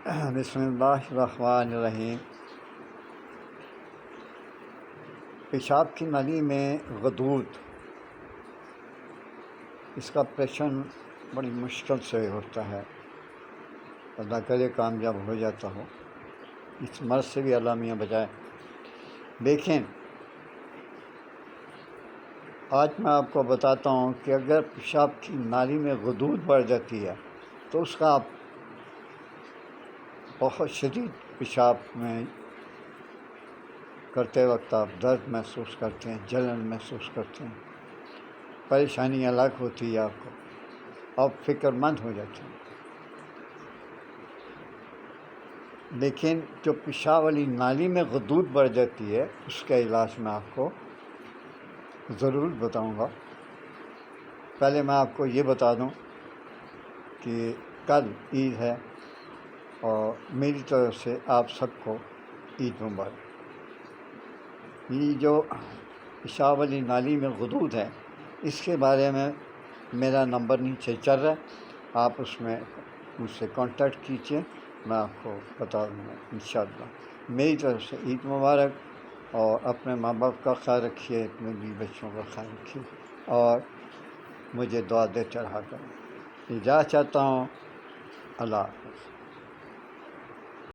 بسم اللہ الرحمن الرحیم۔ پیشاب کی نلی میں غدود، اس کا آپریشن بڑی مشکل سے ہوتا ہے، اللہ کرے کامیاب ہو جاتا ہو، اس مرض سے بھی اللہ میاں بچائے۔ لیکن آج میں آپ کو بتاتا ہوں کہ اگر پیشاب کی نالی میں غدود بڑھ جاتی ہے تو اس کا آپ بہت شدید پیشاب میں کرتے وقت آپ درد محسوس کرتے ہیں، جلن محسوس کرتے ہیں، پریشانی الگ ہوتی ہے، آپ کو آپ فکر مند ہو جاتے ہیں۔ لیکن جو پیشاب والی نالی میں غدود بڑھ جاتی ہے اس کا علاج میں آپ کو ضرور بتاؤں گا۔ پہلے میں آپ کو یہ بتا دوں کہ کل عید ہے اور میری طرف سے آپ سب کو عید مبارک۔ یہ جو پیشاب والی نالی میں غدود ہے اس کے بارے میں میرا نمبر نیچے چل رہا ہے، آپ اس میں مجھ سے کانٹیکٹ کیجیے، میں آپ کو بتا دوں گا انشاءاللہ۔ میری طرف سے عید مبارک، اور اپنے ماں باپ کا خیال رکھیے، اپنے بیوی بچوں کا خیال رکھیے، اور مجھے دعا دیتے رہا کریں۔ اجازت چاہتا ہوں، اللہ حافظ۔